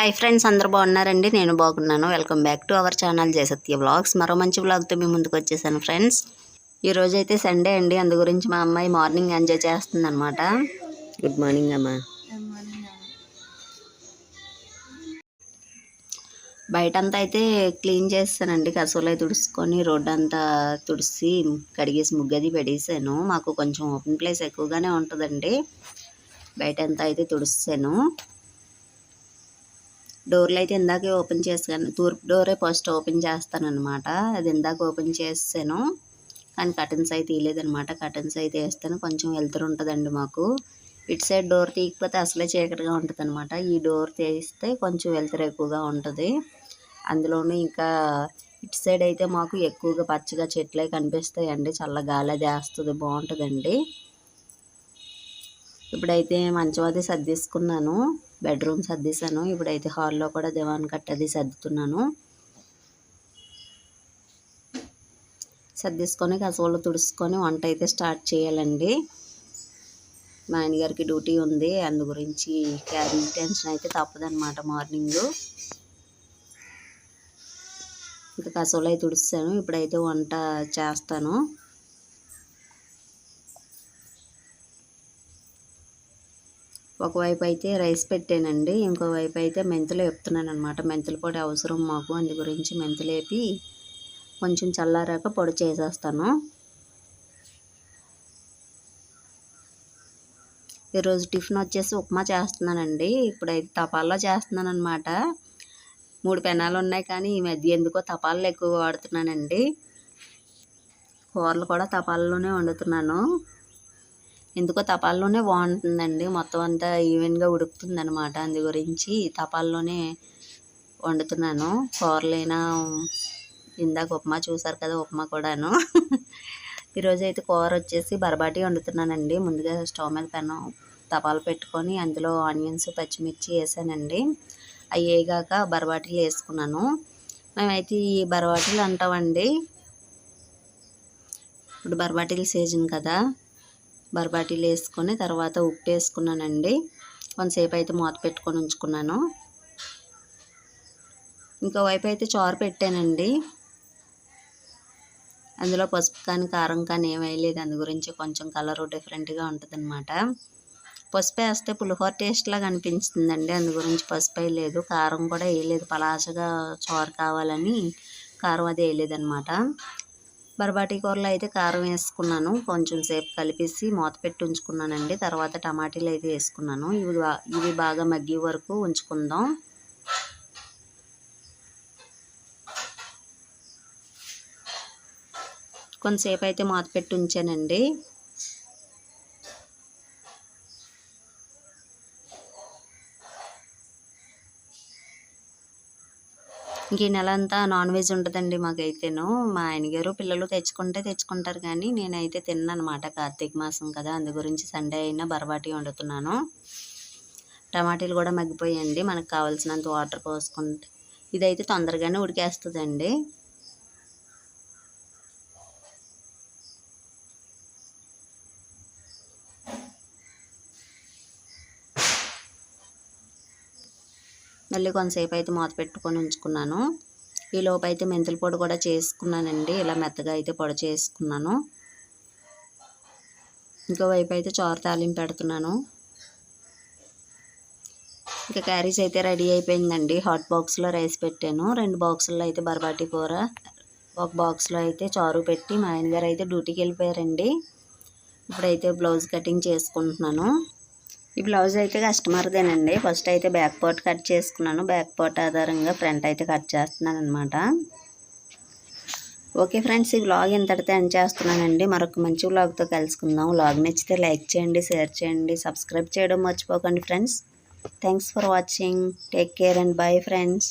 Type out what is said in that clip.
Hi friends, అందరూ బాగున్నారండి? నేను బాగున్నాను. Welcome back to our channel Jayasatya vlogs. మరో మంచి వ్లాగ్తో మీ ముందుకు వచ్చేసాను ఫ్రెండ్స్. ఈరోజు అయితే సండే అండి, అందు గురించి మా అమ్మాయి మార్నింగ్ ఎంజాయ్ చేస్తుంది అనమాట. గుడ్ మార్నింగ్ అమ్మా. బయటంతా అయితే క్లీన్ చేస్తానండి, కసువులు తుడుచుకొని రోడ్డు అంతా తుడిసి కడిగేసి ముగ్గది పెట్టేసాను. మాకు కొంచెం ఓపెన్ ప్లేస్ ఎక్కువగానే ఉంటుందండి. బయటంతా అయితే తుడిసాను. డోర్లు అయితే ఇందాకే ఓపెన్ చేసాను. తూర్పు డోరే ఫస్ట్ ఓపెన్ చేస్తాను అనమాట. అది ఇందాక ఓపెన్ చేసాను, కానీ కర్టన్స్ అయితే తీయలేదనమాట. కర్టన్స్ అయితే వేస్తాను. కొంచెం వెళ్తురు ఉంటుందండి మాకు. ఇటు సైడ్ డోర్ తీయకపోతే అసలే చీకటిగా ఉంటుంది అనమాట. ఈ డోర్ తీస్తే కొంచెం వెళ్తురు ఎక్కువగా ఉంటుంది. అందులోనూ ఇంకా ఇటు సైడ్ అయితే మాకు ఎక్కువగా పచ్చగా చెట్లే కనిపిస్తాయండి. చల్ల గాలి అది వేస్తుంది, బాగుంటుందండి. ఇప్పుడైతే మంచం అది సర్దేసుకున్నాను, బెడ్రూమ్ సర్దేశాను. ఇప్పుడైతే హాల్లో కూడా దివాన్ కట్టది సర్దుతున్నాను. సర్దేసుకొని కసవులు తుడుచుకొని వంట అయితే స్టార్ట్ చేయాలండి. మా ఆయనగారికి డ్యూటీ ఉంది, అందు గురించి క్యారీ టెన్షన్ అయితే తప్పదనమాట. మార్నింగ్ ఇంకా కసవులు అయితే తుడిచాను. ఇప్పుడైతే వంట చేస్తాను. ఒకవైపు అయితే రైస్ పెట్టానండి, ఇంకోవైపు అయితే మెంతులు వేపుతున్నాను అనమాట. మెంతుల పొడి అవసరం మాకు, అందు గురించి మెంతులు వేపి కొంచెం చల్లారాక పొడి చేసేస్తాను. ఈరోజు టిఫిన్ వచ్చేసి ఉప్మా చేస్తున్నానండి. ఇప్పుడైతే తపాల్లో చేస్తున్నాను అనమాట. 3 పెనాలు ఉన్నాయి, కానీ ఈ మధ్య ఎందుకో తపాల్లో ఎక్కువ వాడుతున్నానండి. కూరలు కూడా తపాల్లోనే వండుతున్నాను. ఎందుకో తపాల్లోనే బాగుంటుందండి, మొత్తం అంతా ఈవెన్గా ఉడుకుతుంది అనమాట. అందు గురించి తపాల్లోనే వండుతున్నాను. కూరలైనా ఇందాక ఉప్మా చూసారు కదా, ఉప్మా కూడాను. ఈరోజు అయితే కూర వచ్చేసి బరబాటి వండుతున్నానండి. ముందుగా స్టవ్ మీద పెనం తపాలు పెట్టుకొని అందులో ఆనియన్స్ పచ్చిమిర్చి వేసానండి. అవి వేగాక బరబాటీలు వేసుకున్నాను. మేమైతే ఈ బరబాటీలు అంటామండి. ఇప్పుడు బరబాటీల సీజన్ కదా, బరబాటీలు వేసుకొని తర్వాత ఉప్పు వేసుకున్నానండి. కొంతసేపు అయితే మూత పెట్టుకొని ఉంచుకున్నాను. ఇంకోవైపు అయితే చారు పెట్టానండి. అందులో పసుపు కానీ కారం కానీ ఏం వేయలేదు. అందు గురించి కొంచెం కలరు డిఫరెంట్గా ఉంటుంది అనమాట. పసుపు వేస్తే పులిహోర టేస్ట్ లాగా అనిపిస్తుందండి, అందు గురించి పసుపు వేయలేదు. కారం కూడా వేయలేదు, పలాసగా చారు కావాలని కారం అది వేయలేదు అనమాట. బరబాటీ కూరలో అయితే కారం వేసుకున్నాను, కొంచెం సేపు కలిపేసి మూత పెట్టి ఉంచుకున్నానండి. తర్వాత టమాటీలు అయితే వేసుకున్నాను. ఇవి బాగా మగ్గే వరకు ఉంచుకుందాం. కొంతసేపు అయితే మూత పెట్టి ఉంచానండి. ఇంక ఈ నెల అంతా నాన్ వెజ్ ఉంటుందండి మాకైతేను. మా ఆయనగారు పిల్లలు తెచ్చుకుంటారు, కానీ నేనైతే తిన్నాను అనమాట. కార్తీక మాసం కదా, అందు గురించి సండే అయినా బరబాటీ వండుతున్నాను. టమాటీలు కూడా మగ్గిపోయాయండి. మనకు కావాల్సినంత వాటర్ పోసుకుంటే ఇదైతే తొందరగానే ఉడికేస్తుందండి. మళ్ళీ కొంతసేపు అయితే మూత పెట్టుకొని ఉంచుకున్నాను. ఈ లోపు అయితే మెంతుల పొడి కూడా చేసుకున్నానండి. ఇలా మెత్తగా అయితే పొడి చేసుకున్నాను. ఇంకోవైపు అయితే చారు తాలింపు పెడుతున్నాను. ఇంకా క్యారీస్ అయితే రెడీ అయిపోయిందండి. హాట్ బాక్స్లో రైస్ పెట్టాను. 2 బాక్సుల్లో అయితే బరబాటీ కూర, ఒక బాక్స్లో అయితే చారు పెట్టి మా ఆయనగారు అయితే డ్యూటీకి వెళ్ళిపోయారండి. ఇప్పుడైతే బ్లౌజ్ కటింగ్ చేసుకుంటున్నాను. ఈ బ్లౌజ్ అయితే కస్టమర్దేనండి. ఫస్ట్ అయితే బ్యాక్ పార్ట్ కట్ చేసుకున్నాను. బ్యాక్ పార్ట్ ఆధారంగా ఫ్రంట్ అయితే కట్ చేస్తున్నాను అనమాట. ఓకే ఫ్రెండ్స్, ఈ వ్లాగ్ ఇంతటితో ఎండ్ చేస్తున్నానండి. మరొక మంచి వ్లాగ్తో కలుసుకుందాం. వ్లాగ్ నచ్చితే లైక్ చేయండి, షేర్ చేయండి, సబ్స్క్రైబ్ చేయడం మర్చిపోకండి friends. Thanks for watching. Take care and bye friends.